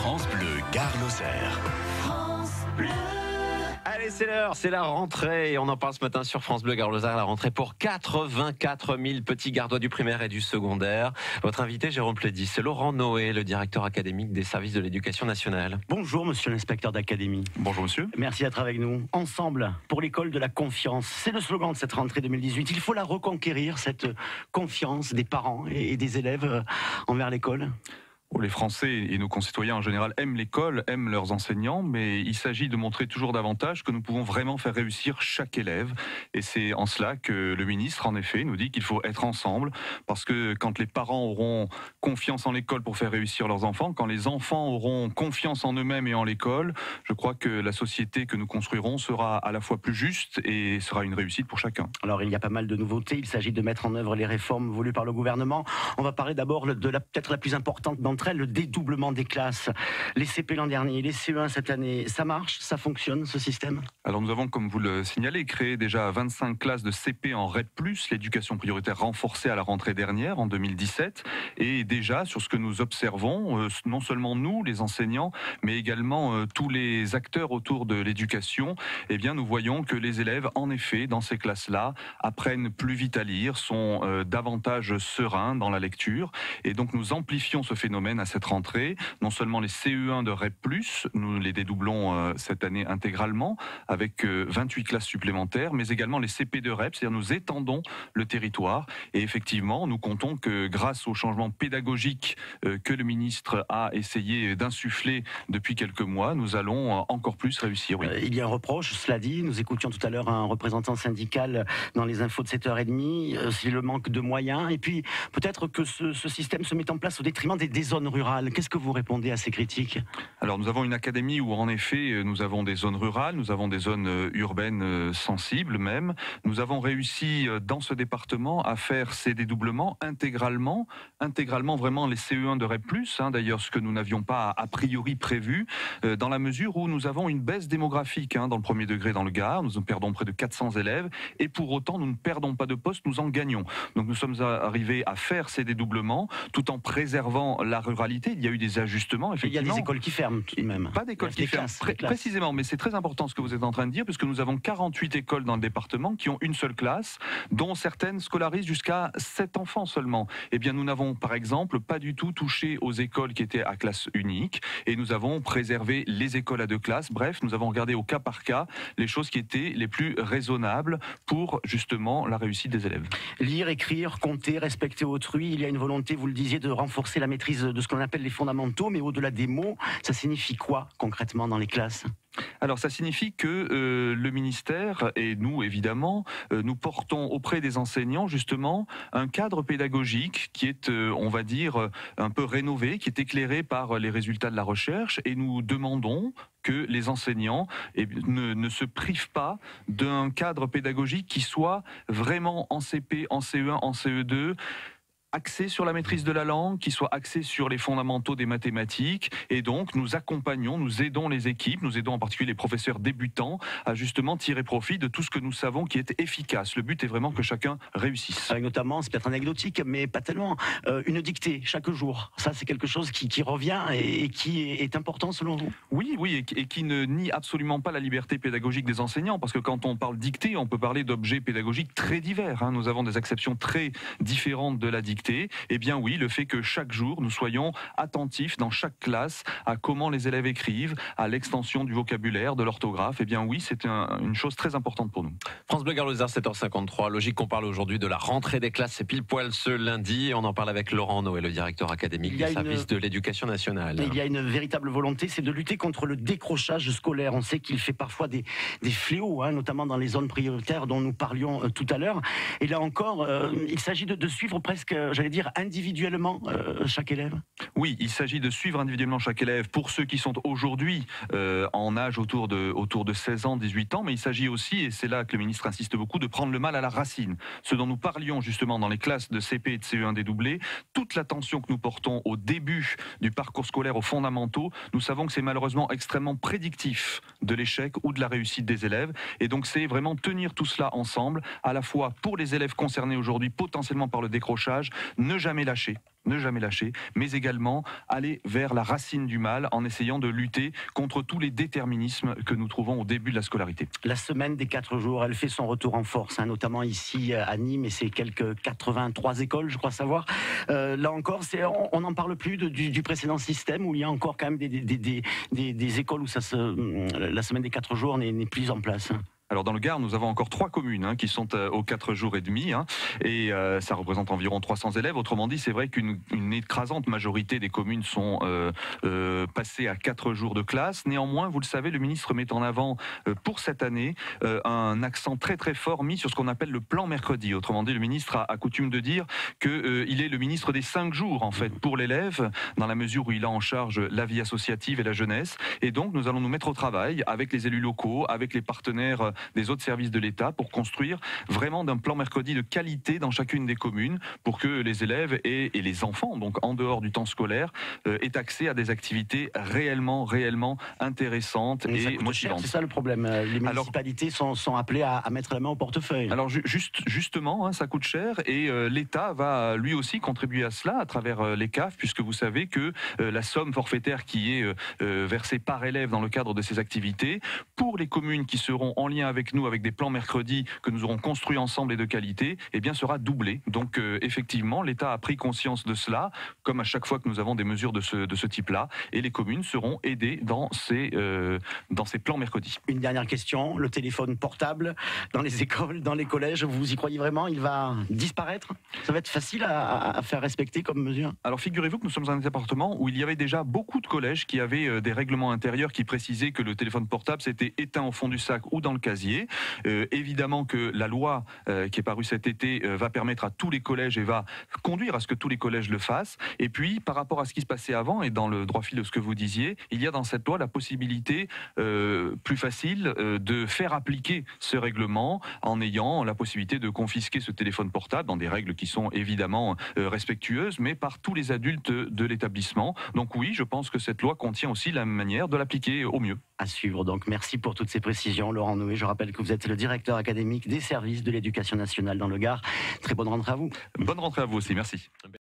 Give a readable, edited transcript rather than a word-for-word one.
France Bleu Gare-Lozère. France Bleu. Allez, c'est l'heure, c'est la rentrée et on en parle ce matin sur France Bleu Gare-Lozère, la rentrée pour 84 000 petits gardois du primaire et du secondaire. Votre invité, Jérôme Plédis, c'est Laurent Noé, le directeur académique des services de l'éducation nationale. Bonjour monsieur l'inspecteur d'académie. Bonjour monsieur. Merci d'être avec nous. Ensemble pour l'école de la confiance. C'est le slogan de cette rentrée 2018. Il faut la reconquérir, cette confiance des parents et des élèves envers l'école. Les Français et nos concitoyens en général aiment l'école, aiment leurs enseignants, mais il s'agit de montrer toujours davantage que nous pouvons vraiment faire réussir chaque élève. Et c'est en cela que le ministre, en effet, nous dit qu'il faut être ensemble, parce que quand les parents auront confiance en l'école pour faire réussir leurs enfants, quand les enfants auront confiance en eux-mêmes et en l'école, je crois que la société que nous construirons sera à la fois plus juste et sera une réussite pour chacun. Alors il y a pas mal de nouveautés, il s'agit de mettre en œuvre les réformes voulues par le gouvernement. On va parler d'abord de peut-être la plus importante d'entre elles, le dédoublement des classes. Les CP l'an dernier, les CE1 cette année, ça marche, ça fonctionne ce système? Alors nous avons, comme vous le signalez, créé déjà 25 classes de CP en REP+, l'éducation prioritaire renforcée à la rentrée dernière, en 2017. Et déjà, sur ce que nous observons, non seulement nous, les enseignants, mais également tous les acteurs autour de l'éducation, eh bien nous voyons que les élèves, en effet, dans ces classes-là, apprennent plus vite à lire, sont davantage sereins dans la lecture. Et donc nous amplifions ce phénomène à cette rentrée. Non seulement les CE1 de REP+, nous les dédoublons cette année intégralement, avec 28 classes supplémentaires, mais également les CP de REP, c'est-à-dire nous étendons le territoire. Et effectivement, nous comptons que grâce au changement pédagogique que le ministre a essayé d'insuffler depuis quelques mois, nous allons encore plus réussir. Oui. Il y a un reproche, cela dit, nous écoutions tout à l'heure un représentant syndical dans les infos de 7h30, c'est le manque de moyens, et puis peut-être que ce système se met en place au détriment des zones rurales. Qu'est-ce que vous répondez à ces critiques? Alors nous avons une académie où en effet nous avons des zones rurales, nous avons des zones urbaines sensibles même. Nous avons réussi dans ce département à faire ces dédoublements intégralement vraiment les CE1 de REP+, d'ailleurs ce que nous n'avions pas a priori prévu, dans la mesure où nous avons une baisse démographique dans le premier degré dans le Gard, nous perdons près de 400 élèves et pour autant nous ne perdons pas de postes, nous en gagnons. Donc nous sommes arrivés à faire ces dédoublements tout en préservant la ruralité. Il y a eu des ajustements, effectivement. Il y a des écoles qui ferment tout de même. Pas d'écoles qui ferment, précisément, mais c'est très important ce que vous êtes en train de dire, puisque nous avons 48 écoles dans le département qui ont une seule classe, dont certaines scolarisent jusqu'à 7 enfants seulement. Eh bien, nous n'avons, par exemple, pas du tout touché aux écoles qui étaient à classe unique, et nous avons préservé les écoles à 2 classes. Bref, nous avons regardé au cas par cas les choses qui étaient les plus raisonnables pour, justement, la réussite des élèves. Lire, écrire, compter, respecter autrui, il y a une volonté, vous le disiez, de renforcer la maîtrise de ce qu'on appelle les fondamentaux, mais au-delà des mots, ça signifie quoi concrètement dans les classes? Alors ça signifie que le ministère et nous évidemment, nous portons auprès des enseignants justement un cadre pédagogique qui est, on va dire, un peu rénové, qui est éclairé par les résultats de la recherche et nous demandons que les enseignants ne se privent pas d'un cadre pédagogique qui soit vraiment en CP, en CE1, en CE2, axé sur la maîtrise de la langue, qui soit axé sur les fondamentaux des mathématiques. Et donc, nous accompagnons, nous aidons les équipes, nous aidons en particulier les professeurs débutants à justement tirer profit de tout ce que nous savons qui est efficace. Le but est vraiment que chacun réussisse. Avec notamment, c'est peut-être anecdotique, mais pas tellement, une dictée chaque jour. Ça, c'est quelque chose qui revient et qui est important selon vous? Oui, et qui ne nie absolument pas la liberté pédagogique des enseignants, parce que quand on parle dictée, on peut parler d'objets pédagogiques très divers. Nous avons des acceptions très différentes de la dictée. Eh bien oui, le fait que chaque jour nous soyons attentifs dans chaque classe à comment les élèves écrivent, à l'extension du vocabulaire, de l'orthographe, eh bien oui, c'est une chose très importante pour nous. France Bleu Gare-Lozère, 7h53. Logique qu'on parle aujourd'hui de la rentrée des classes, c'est pile poil ce lundi. On en parle avec Laurent Noé, le directeur académique des services de l'éducation nationale. Il y a une véritable volonté, c'est de lutter contre le décrochage scolaire. On sait qu'il fait parfois des fléaux, notamment dans les zones prioritaires dont nous parlions tout à l'heure. Et là encore, il s'agit de suivre presque, j'allais dire, individuellement chaque élève. Oui, il s'agit de suivre individuellement chaque élève pour ceux qui sont aujourd'hui en âge autour de 16 ans, 18 ans, mais il s'agit aussi, et c'est là que le ministre insiste beaucoup, de prendre le mal à la racine. Ce dont nous parlions justement dans les classes de CP et de CE1 dédoublés, toute l'attention que nous portons au début du parcours scolaire aux fondamentaux, nous savons que c'est malheureusement extrêmement prédictif de l'échec ou de la réussite des élèves, et donc c'est vraiment tenir tout cela ensemble, à la fois pour les élèves concernés aujourd'hui potentiellement par le décrochage, ne jamais lâcher, mais également aller vers la racine du mal en essayant de lutter contre tous les déterminismes que nous trouvons au début de la scolarité. La semaine des 4 jours, elle fait son retour en force, notamment ici à Nîmes, et c'est quelques 83 écoles, je crois savoir. Là encore, on n'en parle plus du précédent système, où il y a encore quand même des écoles où la semaine des 4 jours n'est plus en place. Alors dans le Gard, nous avons encore 3 communes qui sont aux 4 jours et demi, et ça représente environ 300 élèves. Autrement dit, c'est vrai qu'une écrasante majorité des communes sont passées à 4 jours de classe. Néanmoins, vous le savez, le ministre met en avant pour cette année un accent très très fort mis sur ce qu'on appelle le plan mercredi. Autrement dit, le ministre a coutume de dire qu'il est le ministre des 5 jours en fait pour l'élève, dans la mesure où il a en charge la vie associative et la jeunesse. Et donc nous allons nous mettre au travail avec les élus locaux, avec les partenaires des autres services de l'État pour construire vraiment d'un plan mercredi de qualité dans chacune des communes pour que les élèves et les enfants, donc en dehors du temps scolaire, aient accès à des activités réellement intéressantes et motivantes. C'est ça le problème. Les municipalités sont appelées à mettre la main au portefeuille. Alors justement, ça coûte cher et l'État va lui aussi contribuer à cela à travers les CAF, puisque vous savez que la somme forfaitaire qui est versée par élève dans le cadre de ces activités, pour les communes qui seront en lien avec nous, avec des plans mercredi que nous aurons construits ensemble et de qualité, eh bien sera doublé. Donc effectivement, l'État a pris conscience de cela, comme à chaque fois que nous avons des mesures de ce type-là, et les communes seront aidées dans ces plans mercredi. Une dernière question, le téléphone portable dans les écoles, dans les collèges, vous y croyez vraiment? Il va disparaître? Ça va être facile à faire respecter comme mesure? Alors figurez-vous que nous sommes dans un département où il y avait déjà beaucoup de collèges qui avaient des règlements intérieurs qui précisaient que le téléphone portable s'était éteint au fond du sac ou dans le casier. Évidemment que la loi qui est parue cet été va permettre à tous les collèges et va conduire à ce que tous les collèges le fassent. Et puis, par rapport à ce qui se passait avant, et dans le droit fil de ce que vous disiez, il y a dans cette loi la possibilité plus facile de faire appliquer ce règlement en ayant la possibilité de confisquer ce téléphone portable dans des règles qui sont évidemment respectueuses, mais par tous les adultes de l'établissement. Donc oui, je pense que cette loi contient aussi la manière de l'appliquer au mieux. À suivre. Donc merci pour toutes ces précisions, Laurent Noé. Je rappelle que vous êtes le directeur académique des services de l'éducation nationale dans le Gard. Très bonne rentrée à vous. Bonne rentrée à vous aussi, merci.